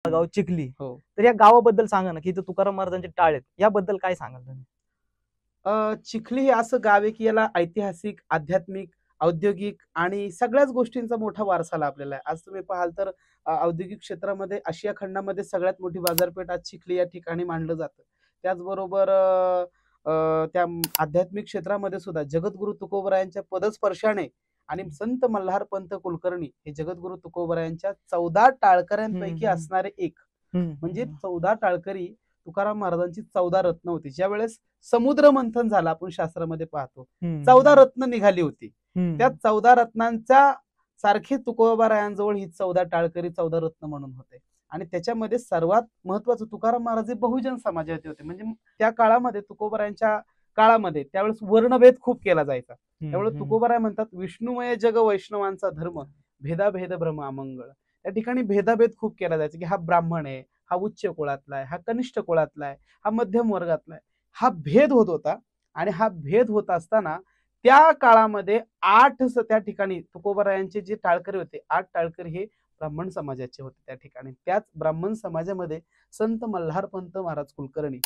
गाव चिखली. हो. तर या गावाबद्दल सांगा ना, की इथं तुकाराम महाराजांचे टाळ आहेत. याबद्दल काय सांगाल तुम्ही? चिखली हे असं गाव आहे, की याला ऐतिहासिक, आध्यात्मिक, औद्योगिक आणि सगळ्याच गोष्टींचा मोठा वारसा लाभलेला आहे. आज तुम्ही पाहाल तर औद्योगिक क्षेत्रामध्ये आशिया खंडामध्ये सगळ्यात मोठी बाजारपेठ आज चिखली या ठिकाणी मानलं जातं. त्याचबरोबर अ, अ, त्या आध्यात्मिक क्षेत्रामध्ये सुद्धा जगद्गुरू तुकोबरायांच्या पदस्पर्शाने आणि संत मल्हारपंत कुलकर्णी हे जगद्गुरू तुकोबरायांच्या 14 टाळकऱ्यांपैकी असणारे एक. म्हणजे 14 टाळकरी तुकाराम महाराजांची 14 रत्न होती. ज्यावेळेस समुद्र मंथन झालं आपण शास्त्रामध्ये पाहतो, 14 रत्न निघाली होती. त्या 14 रत्नांच्या सारखे तुकोबारायांजवळ ही 14 टाळकरी 14 रत्न म्हणून होते. आणि त्याच्यामध्ये सर्वात महत्वाचं तुकाराम महाराज हे बहुजन समाजाचे होते. म्हणजे त्या काळामध्ये तुकोबारायांच्या काळामध्ये त्यावेळेस वर्णभेद खूप केला जायचा. त्यामुळे तुकोबाराय म्हणतात, विष्णुमय जग वैष्णवांचा धर्म, भेदाभेद भ्रम अमंगळ. त्या ठिकाणी भेदाभेद खूप केला जायचा, की हा ब्राह्मण आहे, हा उच्च कुळातला आहे, हा कनिष्ठ कुळातला आहे, हा मध्यम वर्गातला आहे. हा भेद होत होता. आणि हा भेद होत असताना त्या काळामध्ये त्या ठिकाणी तुकोबारायांचे जे टाळकरी होते, 8 टाळकरी हे ब्राह्मण समाजाचे होते त्या ठिकाणी. त्याच ब्राह्मण समाजामध्ये संत मल्हारपंत महाराज कुलकर्णी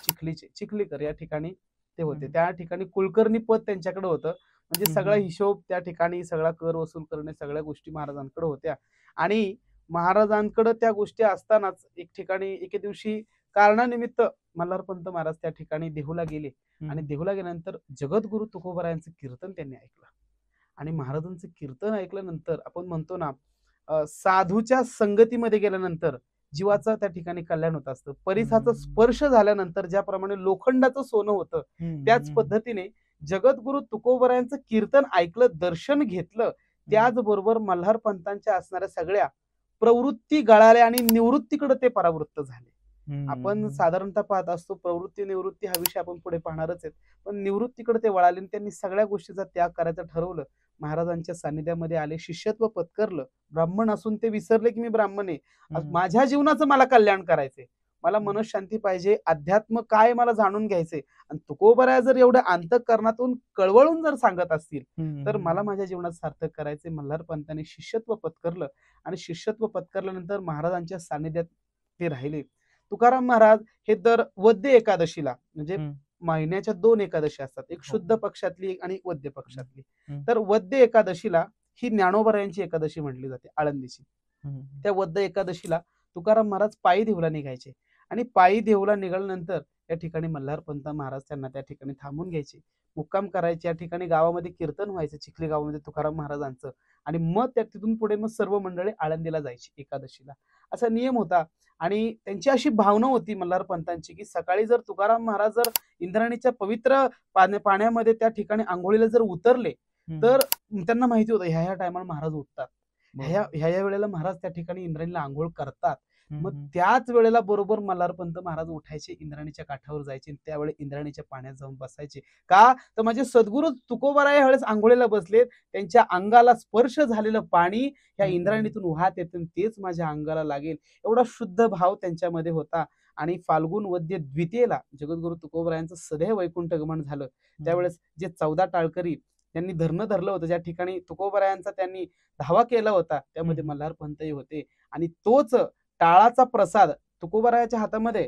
चिखलीकर या ठिकाणी ते होते. त्या ठिकाणी कुलकर्णी पद त्यांच्याकडे होतं. म्हणजे सगळा हिशोब त्या ठिकाणी, सगळा कर वसूल करणे, सगळ्या गोष्टी महाराजांकडे होत्या. आणि महाराजांकडे त्या गोष्टी असतानाच एक ठिकाणी एके दिवशी कारणानिमित्त मल्हारपंत महाराज त्या ठिकाणी देहूला गेले. आणि देहूला गेल्यानंतर जगद्गुरू तुकोबारायांचं कीर्तन त्यांनी ऐकलं. आणि महाराजांचं कीर्तन ऐकल्यानंतर आपण म्हणतो ना, साधूच्या संगतीमध्ये गेल्यानंतर जीवाचं त्या ठिकाणी कल्याण होत असतं. परिसाचा स्पर्श झाल्यानंतर ज्याप्रमाणे लोखंडाचं सोनं होतं, त्याच पद्धतीने जगद्गुरू तुकोबारायांचं कीर्तन ऐकलं, दर्शन घेतलं. त्याचबरोबर मल्हारपंतांच्या असणाऱ्या सगळ्या प्रवृत्ती गळाल्या आणि निवृत्तीकडे ते परावृत्त झाले. आपण साधारणतः पाहत असतो प्रवृत्ती निवृत्ती हा विषय आपण पुढे पाहणारच आहेत. पण निवृत्तीकडे ते वळाले आणि त्यांनी सगळ्या गोष्टीचा त्याग करायचं ठरवलं. महाराजांच्या सानिध्यामध्ये आले, शिष्यत्व पत्करलं. ब्राह्मण असून ते विसरले की मी ब्राह्मण आहे. माझ्या जीवनाचं मला कल्याण करायचंय, मला मनशांती पाहिजे, अध्यात्म काय मला जाणून घ्यायचंय. आणि तुकोबराया जर एवढ्या अंतःकरणातून कळवळून जर सांगत असतील तर मला माझ्या जीवनात सार्थक करायचंय. मल्हारपंतांनी शिष्यत्व पत्करलं आणि शिष्यत्व पत्करल्यानंतर महाराजांच्या सानिध्यात ते राहिले. तुकाराम महाराज हे दर वद्य एकादशीला, म्हणजे महिन्याच्या 2 एकादशी असतात, एक शुद्ध पक्षातली आणि वद्य पक्षातली. तर वद्य एकादशीला ही ज्ञानोबरायांची एकादशी म्हटली जाते, आळंदीची. त्या वद्य एकादशीला तुकाराम महाराज पायी देहूला निघायचे. आणि पायी देहूला निघाल्यानंतर त्या ठिकाणी मल्हारपंत महाराज त्यांना त्या ठिकाणी थांबून घ्यायचे, मुक्काम करायचे. या ठिकाणी गावामध्ये कीर्तन व्हायचं चिखली गावामध्ये तुकाराम महाराजांचं. आणि मग त्या तिथून पुढे मग सर्व मंडळी आळंदीला जायची एकादशीला, असा नियम होता. आणि त्यांची अशी भावना होती मल्हारपंतांची, की सकाळी जर तुकाराम महाराज जर इंद्रायणीच्या पवित्र पाण्यामध्ये त्या ठिकाणी आंघोळीला जर उतरले तर त्यांना माहिती होतं ह्या ह्या टायमाला महाराज उठतात, ह्या वेळेला महाराज त्या ठिकाणी इंद्रायणीला आंघोळ करतात. मग त्याच वेळेला बरोबर मल्हारपंत महाराज उठायचे, इंद्रायणीच्या काठावर जायचे, त्यावेळी इंद्रायणीच्या पाण्यात जाऊन बसायचे. का तर माझे सद्गुरू तुकोबाराय ह्यावेळेस आंघोळीला बसलेत, त्यांच्या अंगाला स्पर्श झालेलं पाणी ह्या इंद्रायणीतून वाहत येतं, तेच माझ्या अंगाला लागेल, एवढा शुद्ध भाव त्यांच्यामध्ये होता. आणि फाल्गुन वद्य द्वितीयेला जगद्गुरू तुकोबरायांचं सदैव वैकुंठ गमन झालं. त्यावेळेस जे 14 टाळकरी त्यांनी धरलं होतं, ज्या ठिकाणी तुकोबरायांचा त्यांनी धावा केला होता, त्यामध्ये मल्हारपंतही होते. आणि तोच टाळाचा प्रसाद तुकोबरायाच्या हातामध्ये,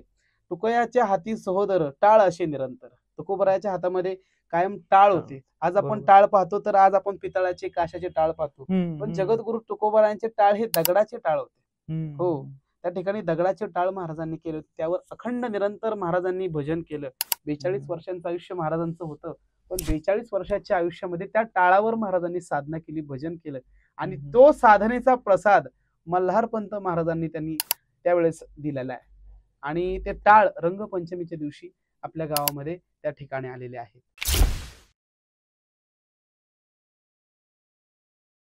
तुकयाच्या हाती सहोदर टाळ असे निरंतर. तुकोबरायाच्या हातामध्ये कायम टाळ होते. आज आपण टाळ पाहतो तर आज आपण पितळाचे काशाचे टाळ पाहतो, पण जगद्गुरू तुकोबरायांचे टाळ हे दगडाचे टाळ होते. हो, त्या ठिकाणी दगडाचे टाळ महाराजांनी केले, त्यावर अखंड निरंतर महाराजांनी भजन केलं. 42 वर्षांचं आयुष्य महाराजांचं होतं, पण 42 वर्षाच्या आयुष्यामध्ये त्या टाळावर महाराजांनी साधना केली, भजन केलं. आणि तो साधनेचा प्रसाद मल्हारपंत महाराजांनी त्यांनी त्यावेळेस दिलेला आहे. आणि ते टाळ रंगपंचमीच्या दिवशी आपल्या गावामध्ये त्या ठिकाणी आलेले आहेत.